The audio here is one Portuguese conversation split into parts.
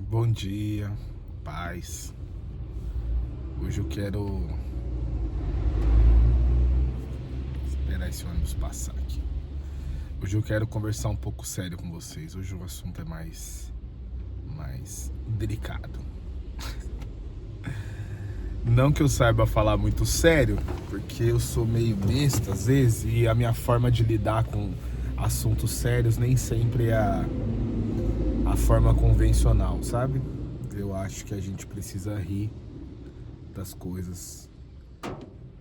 Bom dia, paz. Hoje eu quero esperar esse ônibus passar aqui. Hoje eu quero conversar um pouco sério com vocês. Hoje o assunto é mais delicado. Não que eu saiba falar muito sério, porque eu sou meio besta às vezes e a minha forma de lidar com assuntos sérios nem sempre é a forma convencional, sabe? Eu acho que a gente precisa rir das coisas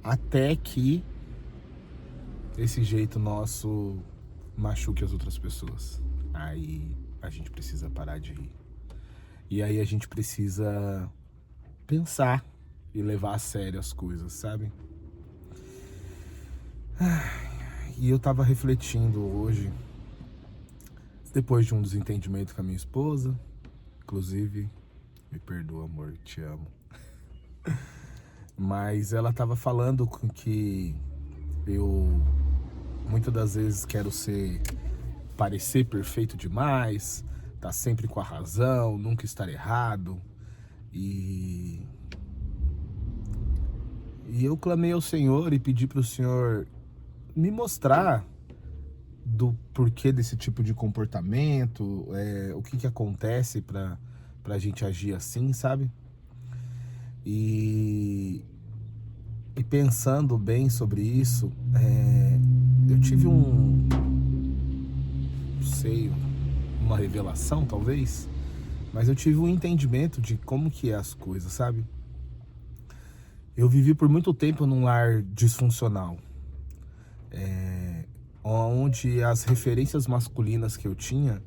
até que esse jeito nosso machuque as outras pessoas. Aí a gente precisa parar de rir. E aí a gente precisa pensar e levar a sério as coisas, sabe? E eu tava refletindo hoje, depois de um desentendimento com a minha esposa, inclusive, me perdoa, amor, te amo. Mas ela tava falando com que eu muitas das vezes quero parecer perfeito demais, tá sempre com a razão, nunca estar errado. E eu clamei ao Senhor e pedi para o Senhor me mostrar do porquê desse tipo de comportamento, o que acontece para a gente agir assim, sabe? E pensando bem sobre isso, eu tive não sei, uma revelação talvez, mas eu tive um entendimento de como que é as coisas, sabe? Eu vivi por muito tempo num lar disfuncional, onde as referências masculinas que eu tinha,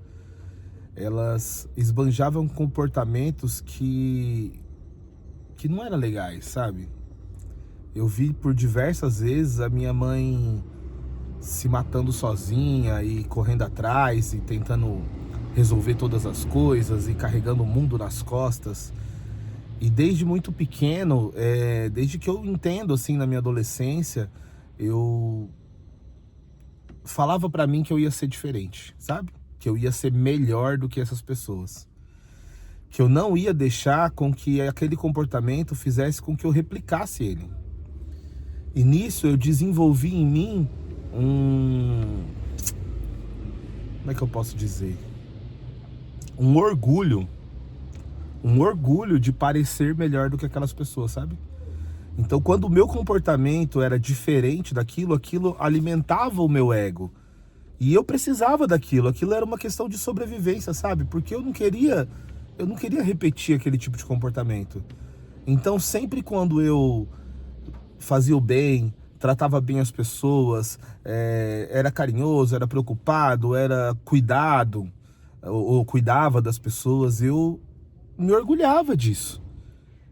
elas esbanjavam comportamentos que não eram legais, sabe? Eu vi por diversas vezes a minha mãe se matando sozinha e correndo atrás e tentando resolver todas as coisas e carregando o mundo nas costas. E desde muito pequeno, desde que eu entendo assim na minha adolescência, eu falava pra mim que eu ia ser diferente, sabe? Que eu ia ser melhor do que essas pessoas. Que eu não ia deixar com que aquele comportamento fizesse com que eu replicasse ele. E nisso eu desenvolvi em mim como é que eu posso dizer? Um orgulho de parecer melhor do que aquelas pessoas, sabe? Então, quando o meu comportamento era diferente daquilo, aquilo alimentava o meu ego. E eu precisava daquilo, aquilo era uma questão de sobrevivência, sabe? Porque eu não queria repetir aquele tipo de comportamento. Então, sempre quando eu fazia o bem, tratava bem as pessoas, era carinhoso, era preocupado, era cuidado, ou cuidava das pessoas, eu me orgulhava disso.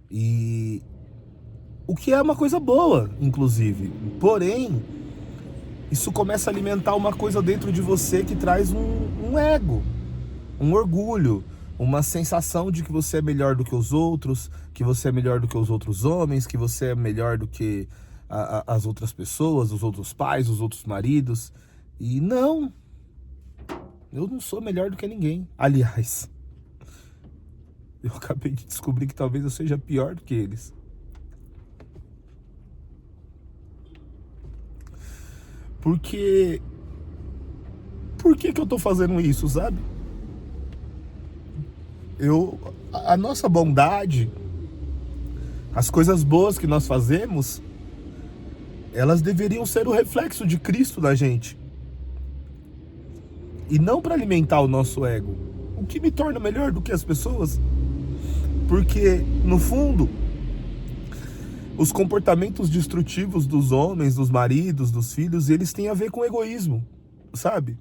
E o que é uma coisa boa, inclusive. Porém, isso começa a alimentar uma coisa dentro de você que traz um ego, um orgulho, uma sensação de que você é melhor do que os outros, que você é melhor do que os outros homens, que você é melhor do que as outras pessoas, os outros pais, os outros maridos. E não, eu não sou melhor do que ninguém. Aliás, eu acabei de descobrir que talvez eu seja pior do que eles. Porque... Por que eu tô fazendo isso, sabe? A nossa bondade, as coisas boas que nós fazemos, elas deveriam ser o reflexo de Cristo na gente. E não para alimentar o nosso ego. O que me torna melhor do que as pessoas. Porque, no fundo, os comportamentos destrutivos dos homens, dos maridos, dos filhos, eles têm a ver com egoísmo, sabe?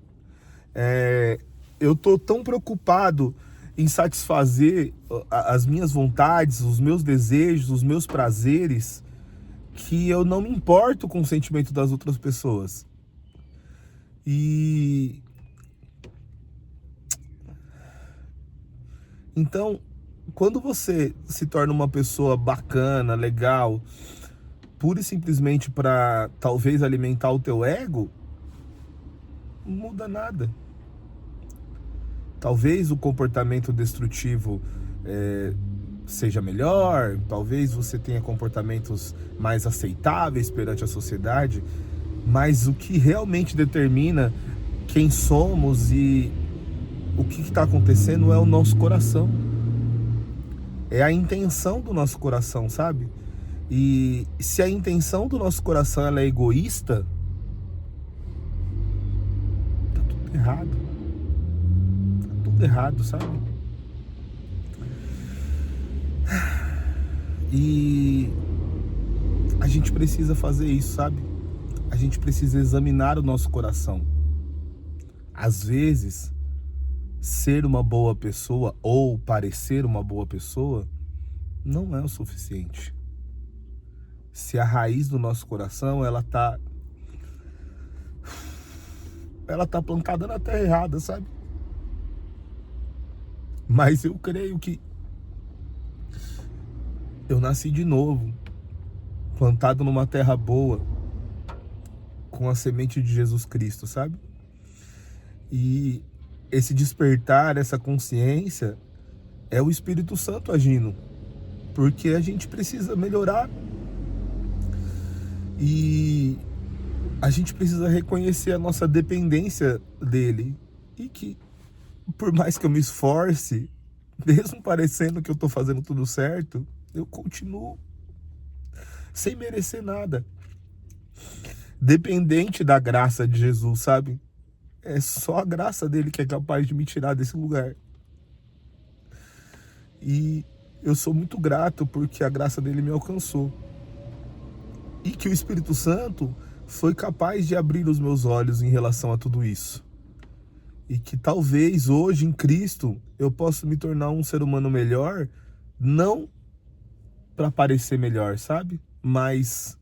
Eu tô tão preocupado em satisfazer as minhas vontades, os meus desejos, os meus prazeres, que eu não me importo com o sentimento das outras pessoas. E então, quando você se torna uma pessoa bacana, legal, pura e simplesmente para talvez alimentar o teu ego, não muda nada. Talvez o comportamento destrutivo seja melhor, talvez você tenha comportamentos mais aceitáveis perante a sociedade, mas o que realmente determina quem somos e o que está acontecendo é o nosso coração. É a intenção do nosso coração, sabe? E se a intenção do nosso coração ela é egoísta, tá tudo errado. Tá tudo errado, sabe? E a gente precisa fazer isso, sabe? A gente precisa examinar o nosso coração. Às vezes, ser uma boa pessoa ou parecer uma boa pessoa não é o suficiente. Se a raiz do nosso coração ela tá plantada na terra errada, sabe? Mas eu creio que eu nasci de novo, plantado numa terra boa, com a semente de Jesus Cristo, sabe? E esse despertar, essa consciência, é o Espírito Santo agindo, porque a gente precisa melhorar e a gente precisa reconhecer a nossa dependência dele e que, por mais que eu me esforce, mesmo parecendo que eu tô fazendo tudo certo, eu continuo sem merecer nada, dependente da graça de Jesus, sabe? É só a graça dele que é capaz de me tirar desse lugar. E eu sou muito grato porque a graça dele me alcançou. E que o Espírito Santo foi capaz de abrir os meus olhos em relação a tudo isso. E que talvez hoje em Cristo eu possa me tornar um ser humano melhor, não para parecer melhor, sabe? Mas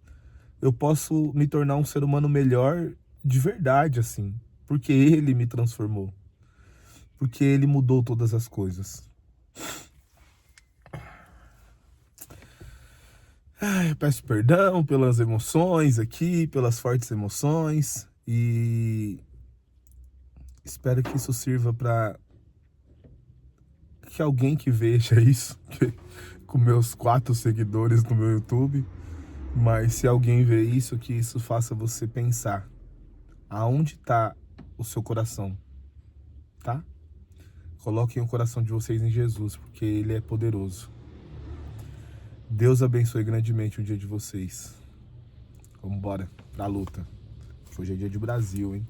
eu posso me tornar um ser humano melhor de verdade, assim. Porque ele me transformou. Porque ele mudou todas as coisas. Eu peço perdão pelas emoções aqui, pelas fortes emoções. E espero que isso sirva para que alguém que veja isso, com meus 4 seguidores no meu YouTube, mas se alguém vê isso, que isso faça você pensar aonde está o seu coração, tá? Coloquem o coração de vocês em Jesus, porque Ele é poderoso. Deus abençoe grandemente o dia de vocês. Vamos embora pra luta. Hoje é dia de Brasil, hein?